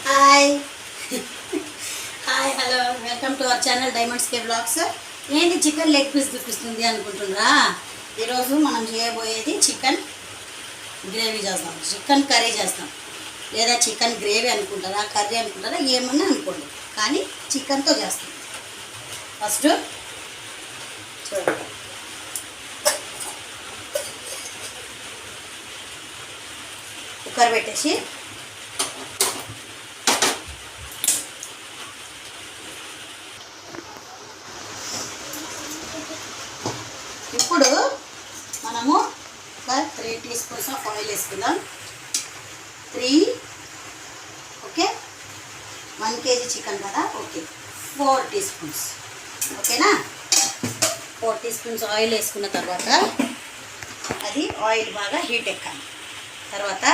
Hi hi hello welcome to our channel diamonds K blogs. ఏంటి chicken leg piece చూపిస్తుంది అనుకుంటున్నారా? ఈరోజు మనం చేయబోయేది చికెన్ గ్రేవీ చేస్తాం, చికెన్ కర్రీ చేస్తాం, లేదా చికెన్ గ్రేవీ అనుకుంటారా, కర్రీ అనుకుంటారా, ఏమన్నా అనుకోండి, కానీ చికెన్తో చేస్తాం. ఫస్ట్ చూడండి, కుక్కర్ పెట్టేసి ఇప్పుడు మనము ఒక 3 టీ స్పూన్స్ ఆఫ్ ఆయిల్ వేసుకుందాం. 3 ఓకే, 1 కేజీ చికెన్ కదా, ఓకే 4 టీ స్పూన్స్, ఓకేనా. 4 టీ స్పూన్స్ ఆయిల్ వేసుకున్న తర్వాత అది ఆయిల్ బాగా హీట్ ఎక్కాలి. తర్వాత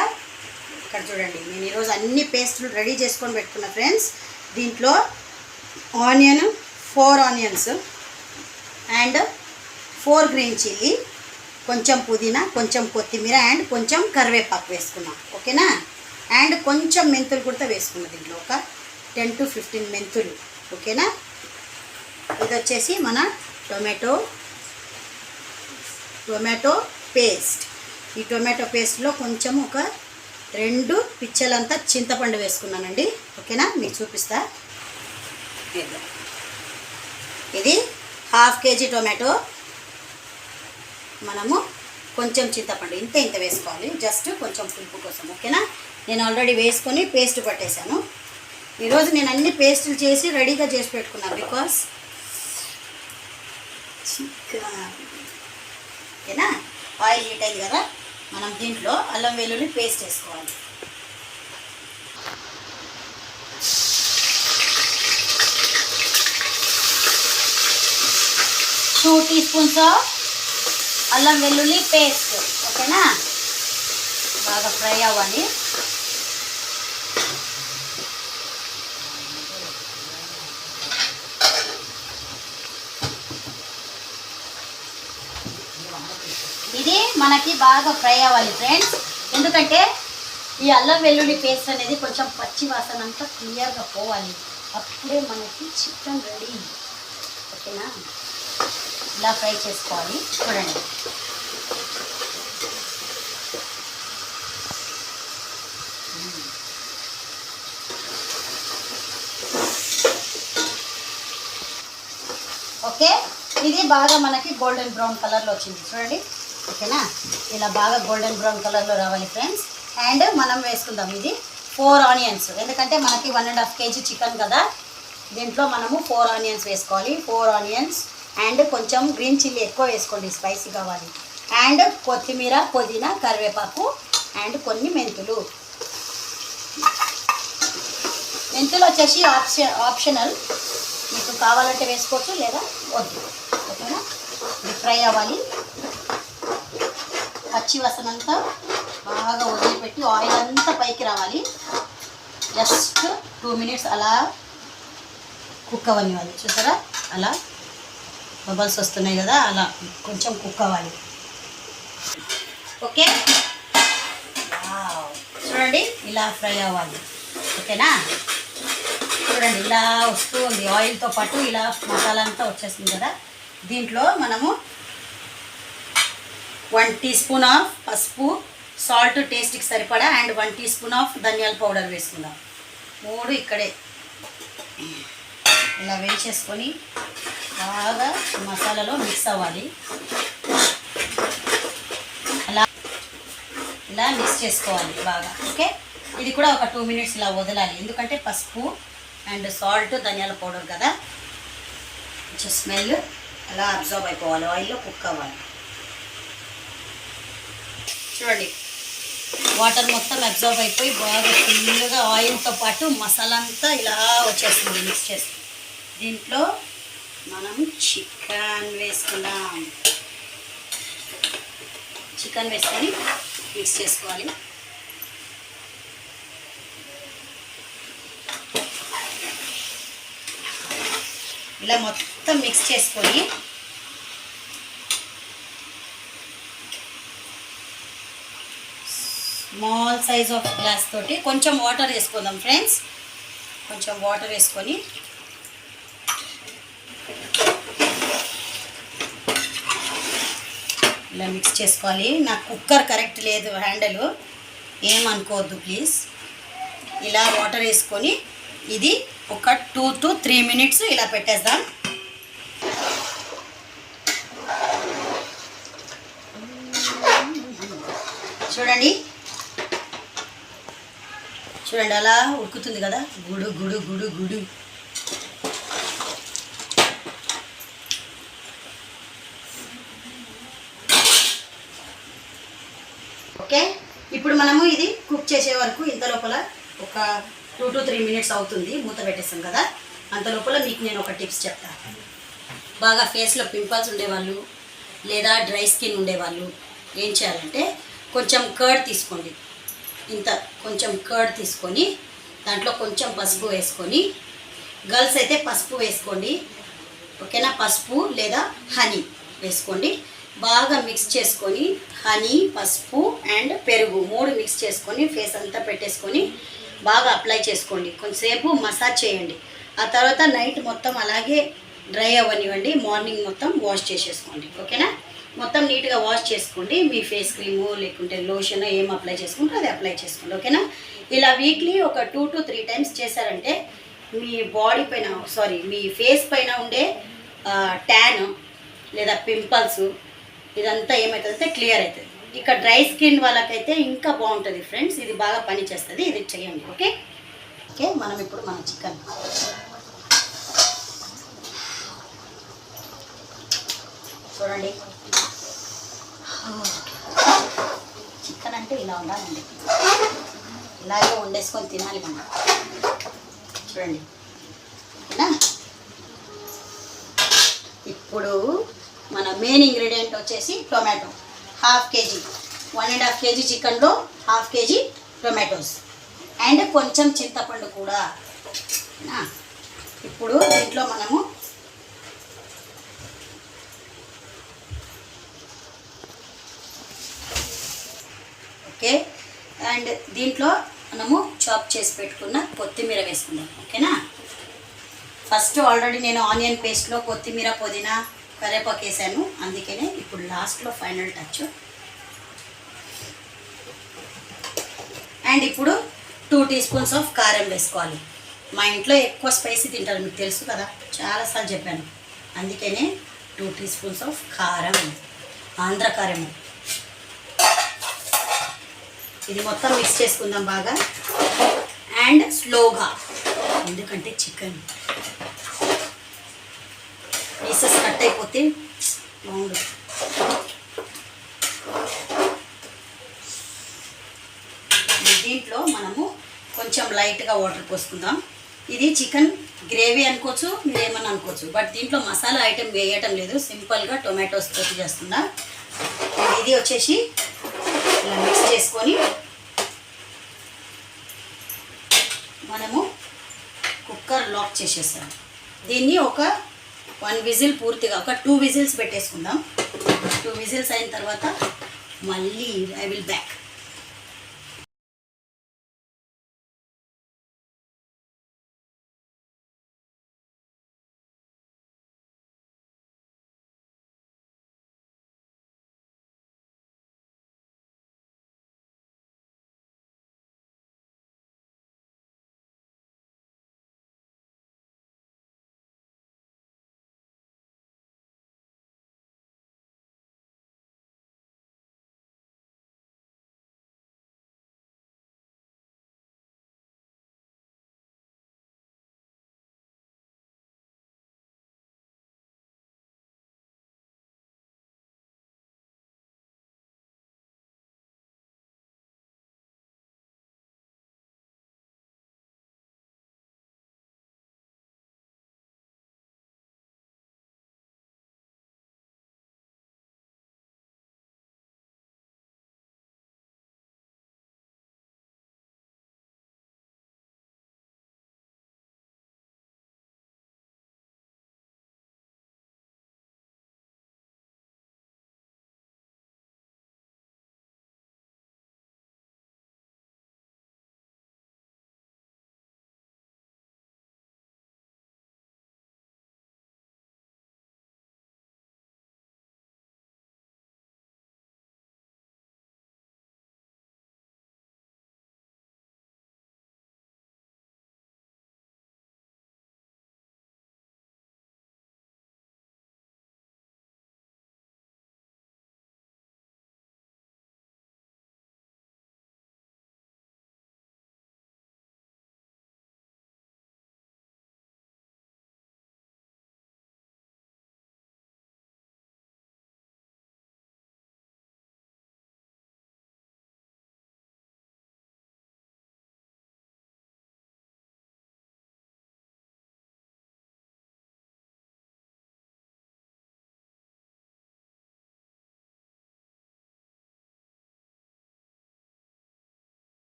ఇక్కడ చూడండి, నేను ఈరోజు అన్ని పేస్టులు రెడీ చేసుకొని పెట్టుకున్నా ఫ్రెండ్స్. దీంట్లో onion 4 onions and 4 green chilli, కొంచెం పుదీనా, కొంచెం కొత్తిమీర అండ్ కొంచెం కరివేపాకు వేసుకున్నాం, ఓకేనా. అండ్ కొంచెం మెంతులు కూడా వేసుకున్నాం దీంట్లో, ఒక 10 to 15 మెంతులు, ఓకేనా. ఇది వచ్చేసి మన టొమాటో పేస్ట్. ఈ టొమాటో పేస్ట్లో కొంచెం ఒక 2 పిచ్చలంతా చింతపండు వేసుకున్నానండి, ఓకేనా. మీకు చూపిస్తా. ఇది 1/2 కేజీ టొమాటో, మనము కొంచెం చింతపండు ఇంత వేసుకోవాలి, జస్ట్ కొంచెం పులుపు కోసం, ఓకేనా. నేను ఆల్రెడీ వేసుకొని పేస్ట్ పట్టేశాను. ఈరోజు నేను అన్ని పేస్టులు చేసి రెడీగా చేసి పెట్టుకున్నాను, బికాస్ చికెన్, ఓకేనా. ఆయిల్ హీట్ అయింది కదా, మనం దీంట్లో అల్లం వెల్లుల్లి పేస్ట్ వేసుకోవాలి. టూ టీ స్పూన్స్ ఆఫ్ అల్లం వెల్లుల్లి పేస్ట్, ఓకేనా. బాగా ఫ్రై అవ్వాలి. ఇది మనకి బాగా ఫ్రై అవ్వాలి ఫ్రెండ్స్, ఎందుకంటే ఈ అల్లం వెల్లుల్లి పేస్ట్ అనేది కొంచెం పచ్చి వాసన అంతా క్లియర్గా పోవాలి, అప్పుడే మనకి చికెన్ రెడీ, ఓకేనా. ఇలా ఫ్రై చేసుకోవాలి. చూడండి, ఓకే. ఇది బాగా మనకి గోల్డెన్ బ్రౌన్ కలర్లో వచ్చింది చూడండి, ఓకేనా. ఇలా బాగా గోల్డెన్ బ్రౌన్ కలర్లో రావాలి ఫ్రెండ్స్. అండ్ మనం వేసుకుందాం ఇది 4 ఆనియన్స్, ఎందుకంటే మనకి 1.5 కేజీ చికెన్ కదా, దీంట్లో మనము 4 ఆనియన్స్ వేసుకోవాలి. 4 ఆనియన్స్ అండ్ కొంచెం గ్రీన్ చిల్లీ ఎక్కువ వేసుకోండి, స్పైసీ కావాలి. అండ్ కొత్తిమీర, పుదీనా, కరివేపాకు అండ్ కొన్ని మెంతులు. మెంతులు వచ్చేసి ఆప్షనల్, మీకు కావాలంటే వేసుకోవచ్చు లేదా వద్దు, ఓకేనా. ఇది ఫ్రై అవ్వాలి, పచ్చి వాసన అంతా బాగా వదిలిపెట్టి ఆయిల్ అంతా పైకి రావాలి. జస్ట్ 2 minutes అలా కుక్ అవ్వనివ్వాలి. చూసారా, అలా బబల్స్ వస్తున్నాయి కదా, అలా కొంచెం కుక్ అవ్వాలి, ఓకే. చూడండి, ఇలా ఫ్రై అవ్వాలి, ఓకేనా. చూడండి, ఇలా వస్తూ ఉంది ఆయిల్తో పాటు, ఇలా మసాలా అంతా వచ్చేస్తుంది కదా. దీంట్లో మనము 1 టీ స్పూన్ ఆఫ్ పసుపు, సాల్ట్ టేస్ట్కి సరిపడా అండ్ 1 టీ స్పూన్ ఆఫ్ ధనియాల పౌడర్ వేసుకుందాం. 3 ఇక్కడే ఇలా వేసేసుకొని బాగా మసాలాలో మిక్స్ అవ్వాలి. ఇలా మిక్స్ చేసుకోవాలి బాగా, ఓకే. ఇది కూడా ఒక 2 minutes ఇలా వదలాలి, ఎందుకంటే పసుపు అండ్ సాల్ట్ ధనియాల పౌడర్ కదా, కొంచెం స్మెల్ అలా అబ్జర్వ్ అయిపోవాలి, ఆయిల్లో కుక్ అవ్వాలి. చూడండి, వాటర్ మొత్తం అబ్జర్వ్ అయిపోయి బాగా ఫుల్గా ఆయిల్తో పాటు మసాలా అంతా ఇలా వచ్చేస్తుంది మిక్స్ చేస్తుంది. దీంట్లో మనం చికెన్ వేసుకుందాం. చికెన్ వేసుకొని మిక్స్ చేసుకోవాలి. ఇలా మొత్తం మిక్స్ చేసుకొని స్మాల్ సైజ్ ఆఫ్ గ్లాస్ తోటి కొంచెం వాటర్ వేసుకుందాం ఫ్రెండ్స్. కొంచెం వాటర్ వేసుకొని ఇలా మిక్స్ చేసుకోవాలి. నాకు కుక్కర్ కరెక్ట్ లేదు, హ్యాండిల్, ఏమనుకోవద్దు ప్లీజ్. ఇలా వాటర్ వేసుకొని ఇది ఒక 2 to 3 minutes ఇలా పెట్టేద్దాం. చూడండి చూడండి అలా ఉడుకుతుంది కదా, గుడు గుడు గుడు గుడు. ఓకే, ఇప్పుడు మనము ఇది కుక్ చేసే వరకు ఇంత లోపల ఒక 2 to 3 minutes అవుతుంది. మూత పెట్టేస్తాం కదా, అంత లోపల మీకు నేను ఒక టిప్స్ చెప్తాను. బాగా ఫేస్లో పింపుల్స్ ఉండేవాళ్ళు లేదా డ్రై స్కిన్ ఉండేవాళ్ళు ఏం చేయాలంటే కొంచెం కర్డ్ తీసుకోండి. ఇంత కొంచెం కర్డ్ తీసుకొని దాంట్లో కొంచెం పసుపు వేసుకొని, గర్ల్స్ అయితే పసుపు వేసుకోండి, ఓకేనా. పసుపు లేదా హనీ వేసుకోండి. బాగా మిక్స్ చేసుకొని హనీ, పసుపు అండ్ పెరుగు 3 మిక్స్ చేసుకొని ఫేస్ అంతా పెట్టేసుకొని బాగా అప్లై చేసుకోండి. కొంచెంసేపు మసాజ్ చేయండి. ఆ తర్వాత నైట్ మొత్తం అలాగే డ్రై అవ్వనివ్వండి. మార్నింగ్ మొత్తం వాష్ చేసేసుకోండి, ఓకేనా. మొత్తం నీట్గా వాష్ చేసుకోండి. మీ ఫేస్ క్రీము లేకుంటే లోషన్ ఏం అప్లై చేసుకుంటే అది అప్లై చేసుకోండి, ఓకేనా. ఇలా వీక్లీ ఒక 2 to 3 times చేశారంటే మీ బాడీ పైన మీ ఫేస్ పైన ఉండే ట్యాన్ లేదా పింపుల్స్ ఇదంతా ఏమవుతుందంటే క్లియర్ అవుతుంది. ఇక డ్రై స్కిన్ వాళ్ళకైతే ఇంకా బాగుంటుంది ఫ్రెండ్స్. ఇది బాగా పని చేస్తుంది, ఇది చేయండి, ఓకే. ఓకే, మనం ఇప్పుడు మన చికెన్ చూడండి. చికెన్ అంటే ఇలా ఉండాలండి, ఇలాగే వండేసుకొని తినాలి మనం. చూడండి, ఓకేనా. ఇప్పుడు మన మెయిన్ ఇంగ్రీడియంట్ వచ్చేసి టొమాటో. 1/2 kg, 1.5 kg చికెన్లో 1/2 kg టొమాటోస్ అండ్ కొంచెం చింతపండు కూడా. ఇప్పుడు దీంట్లో మనము ఓకే, అండ్ దీంట్లో మనము చాప్ చేసి పెట్టుకున్న కొత్తిమీర వేసుకుందాం, ఓకేనా. ఫస్ట్ ఆల్రెడీ నేను ఆనియన్ పేస్ట్లో కొత్తిమీర, పుదీనా, కరివేపాకు వేసాను, అందుకనే ఇప్పుడు లాస్ట్లో ఫైనల్ టచ్. అండ్ ఇప్పుడు 2 teaspoons ఆఫ్ కారం వేసుకోవాలి. మా ఇంట్లో ఎక్కువ స్పైసీ తింటారు, మీకు తెలుసు కదా, చాలాసార్లు చెప్పాను. అందుకనే 2 teaspoons ఆఫ్ కారం, ఆంధ్ర కారం. ఇది మొత్తం మిక్స్ చేసుకుందాం బాగా అండ్ స్లోగా, ఎందుకంటే చికెన్ పీసెస్ కట్ అయిపోతే బాగుండదు. దీంట్లో మనము కొంచెం లైట్గా వాటర్ పోసుకుందాం. ఇది చికెన్ గ్రేవీ అనుకోవచ్చు, మీరు ఏమన్నా అనుకోవచ్చు, బట్ దీంట్లో మసాలా ఐటెం వేయటం లేదు, సింపుల్గా టొమాటోస్ తోటి చేస్తున్నా. ఇది వచ్చేసి ఇలా మిక్స్ చేసుకొని మనము కుక్కర్ లాక్ చేసేసాం. దీన్ని ఒక 1 విజిల్ పూర్తిగా ఒక 2 విజిల్స్ పెట్టేసుకుందాం. 2 విజిల్స్ అయిన తర్వాత మళ్ళీ ఐ విల్ బ్యాక్.